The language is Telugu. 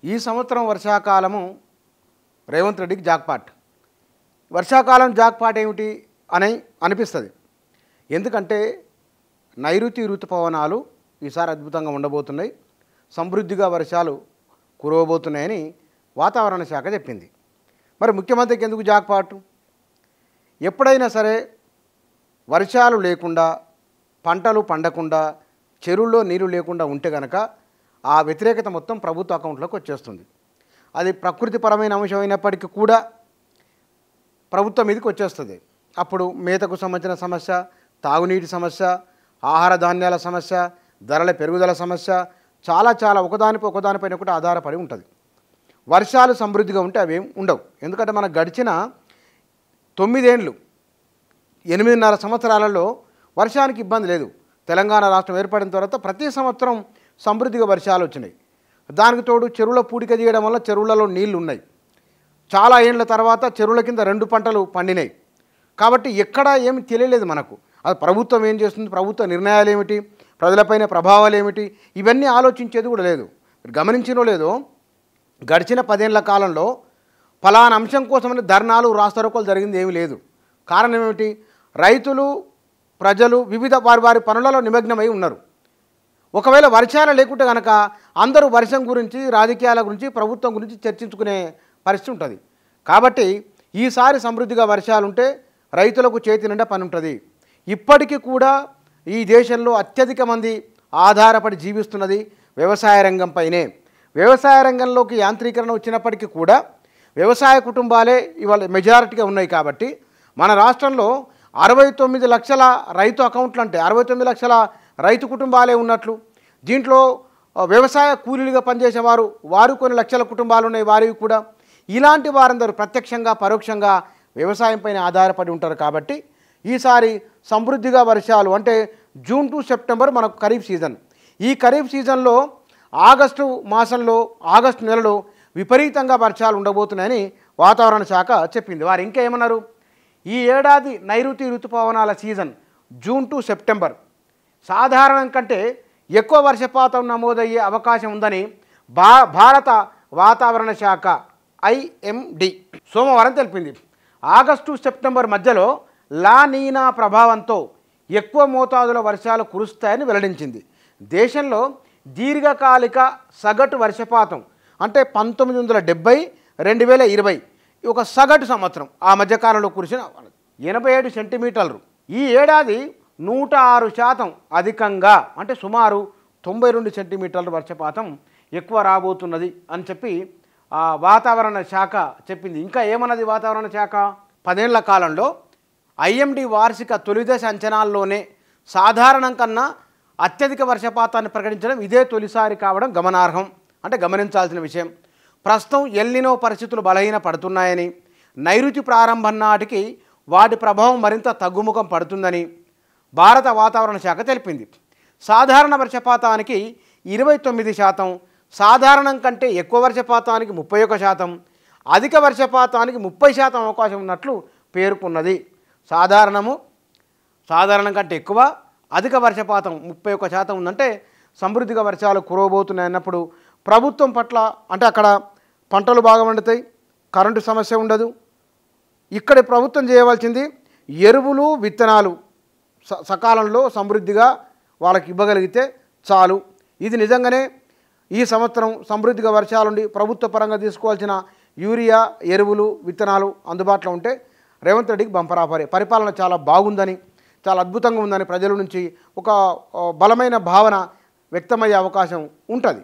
ఈ సంవత్సరం వర్షాకాలము రేవంత్ రెడ్డికి జాక్పాట్. వర్షాకాలం జాక్పాట్ ఏమిటి అని అనిపిస్తుంది. ఎందుకంటే నైరుతి ఋతుపవనాలు ఈసారి అద్భుతంగా ఉండబోతున్నాయి, సమృద్ధిగా వర్షాలు కురవబోతున్నాయని వాతావరణ శాఖ చెప్పింది. మరి ముఖ్యమంత్రికి ఎందుకు జాక్పాటు? ఎప్పుడైనా సరే వర్షాలు లేకుండా, పంటలు పండకుండా, చెరువుల్లో నీరు లేకుండా ఉంటే కనుక ఆ వ్యతిరేకత మొత్తం ప్రభుత్వ అకౌంట్లోకి వచ్చేస్తుంది. అది ప్రకృతిపరమైన అంశం అయినప్పటికీ కూడా ప్రభుత్వం మీదకి వచ్చేస్తుంది. అప్పుడు మేతకు సంబంధించిన సమస్య, తాగునీటి సమస్య, ఆహార ధాన్యాల సమస్య, ధరల పెరుగుదల సమస్య చాలా ఒకదానిపైన ఒకటి ఆధారపడి ఉంటుంది. వర్షాలు సమృద్ధిగా ఉంటే అవేం ఉండవు. ఎందుకంటే మనకు గడిచిన 9 ఏళ్ళు 8.5 సంవత్సరాలలో వర్షానికి ఇబ్బంది లేదు. తెలంగాణ రాష్ట్రం ఏర్పడిన తర్వాత ప్రతి సంవత్సరం సమృద్ధిగా వర్షాలు వచ్చినాయి. దానికి తోడు చెరువుల పూడిక చేయడం వల్ల చెరువులలో నీళ్లు ఉన్నాయి. చాలా ఏళ్ళ తర్వాత చెరువుల కింద 2 పంటలు పండినాయి. కాబట్టి ఎక్కడా ఏమి తెలియలేదు మనకు. అది ప్రభుత్వం ఏం చేస్తుంది, ప్రభుత్వ నిర్ణయాలు ఏమిటి, ప్రజలపైన ప్రభావాలు ఏమిటి, ఇవన్నీ ఆలోచించేది కూడా లేదు. గమనించినో లేదో గడిచిన 10 ఏళ్ల కాలంలో ఫలానా అంశం కోసమని ధర్నాలు, రాస్తారోకోలు జరిగింది ఏమీ లేదు. కారణం ఏమిటి? రైతులు, ప్రజలు వివిధ వారి పనులలో నిమగ్నమై ఉన్నారు. ఒకవేళ వర్షాలు లేకుంటే కనుక అందరూ వర్షం గురించి, రాజకీయాల గురించి, ప్రభుత్వం గురించి చర్చించుకునే పరిస్థితి ఉంటుంది. కాబట్టి ఈసారి సమృద్ధిగా వర్షాలుంటే రైతులకు చేతి నిండా పని ఉంటుంది. ఇప్పటికీ కూడా ఈ దేశంలో అత్యధిక మంది ఆధారపడి జీవిస్తున్నది వ్యవసాయ రంగంపైనే. వ్యవసాయ రంగంలోకి యాంత్రీకరణ వచ్చినప్పటికీ కూడా వ్యవసాయ కుటుంబాలే ఇవాళ మెజారిటీగా ఉన్నాయి. కాబట్టి మన రాష్ట్రంలో 69 లక్షల రైతు అకౌంట్లు అంటే 69 లక్షల రైతు కుటుంబాలే ఉన్నట్లు. దీంట్లో వ్యవసాయ కూలీలుగా పనిచేసేవారు వారు కొన్ని లక్షల కుటుంబాలు ఉన్నాయి. వారివి కూడా ఇలాంటి వారందరూ ప్రత్యక్షంగా పరోక్షంగా వ్యవసాయం పైన ఆధారపడి ఉంటారు. కాబట్టి ఈసారి సమృద్ధిగా వర్షాలు అంటే జూన్ టు సెప్టెంబర్ మనకు ఖరీఫ్ సీజన్. ఈ ఖరీఫ్ సీజన్లో ఆగస్టు నెలలో విపరీతంగా వర్షాలు ఉండబోతున్నాయని వాతావరణ శాఖ చెప్పింది. వారు ఇంకా ఏమన్నారు? ఈ ఏడాది నైరుతి ఋతుపవనాల సీజన్ జూన్ టు సెప్టెంబర్ సాధారణం కంటే ఎక్కువ వర్షపాతం నమోదయ్యే అవకాశం ఉందని భారత వాతావరణ శాఖ IMD సోమవారం తెలిపింది. ఆగస్టు సెప్టెంబర్ మధ్యలో లా నీనా ప్రభావంతో ఎక్కువ మోతాదులో వర్షాలు కురుస్తాయని వెల్లడించింది. దేశంలో దీర్ఘకాలిక సగటు వర్షపాతం అంటే 1970-2020 ఒక సగటు సంవత్సరం ఆ మధ్యకాలంలో కురిసిన 87 సెంటీమీటర్లు. ఈ ఏడాది 106% అధికంగా అంటే సుమారు 92 సెంటీమీటర్ల వర్షపాతం ఎక్కువ రాబోతున్నది అని చెప్పి వాతావరణ శాఖ చెప్పింది. ఇంకా ఏమన్నది వాతావరణ శాఖ? 10 ఏళ్ల కాలంలో IMD వార్షిక తొలిదశ అంచనాల్లోనే సాధారణం కన్నా అత్యధిక వర్షపాతాన్ని ప్రకటించడం ఇదే తొలిసారి కావడం గమనార్హం, అంటే గమనించాల్సిన విషయం. ప్రస్తుతం ఎల్నినో పరిస్థితులు బలహీన పడుతున్నాయని, నైరుతి ప్రారంభం నాటికి వాటి ప్రభావం మరింత తగ్గుముఖం పడుతుందని భారత వాతావరణ శాఖ తెలిపింది. సాధారణ వర్షపాతానికి 29%, సాధారణం కంటే ఎక్కువ వర్షపాతానికి 31%, అధిక వర్షపాతానికి 30% అవకాశం ఉన్నట్లు పేర్కొన్నది. సాధారణం కంటే ఎక్కువ, అధిక వర్షపాతం 31% ఉందంటే సమృద్ధిగా వర్షాలు కురవబోతున్నాయన్నప్పుడు ప్రభుత్వం పట్ల అంటే అక్కడ పంటలు బాగా పండుతాయి, కరెంటు సమస్య ఉండదు. ఇక్కడ ప్రభుత్వం చేయవలసింది ఎరువులు, విత్తనాలు సకాలంలో సమృద్ధిగా వాళ్ళకి ఇవ్వగలిగితే చాలు. ఇది నిజంగానే ఈ సంవత్సరం సమృద్ధిగా వర్షాలుండి ప్రభుత్వ పరంగా తీసుకోవాల్సిన యూరియా, ఎరువులు, విత్తనాలు అందుబాటులో ఉంటే రేవంత్ రెడ్డికి బంపర్ ఆఫరే. పరిపాలన చాలా బాగుందని, చాలా అద్భుతంగా ఉందని ప్రజల నుంచి ఒక బలమైన భావన వ్యక్తమయ్యే అవకాశం ఉంటుంది.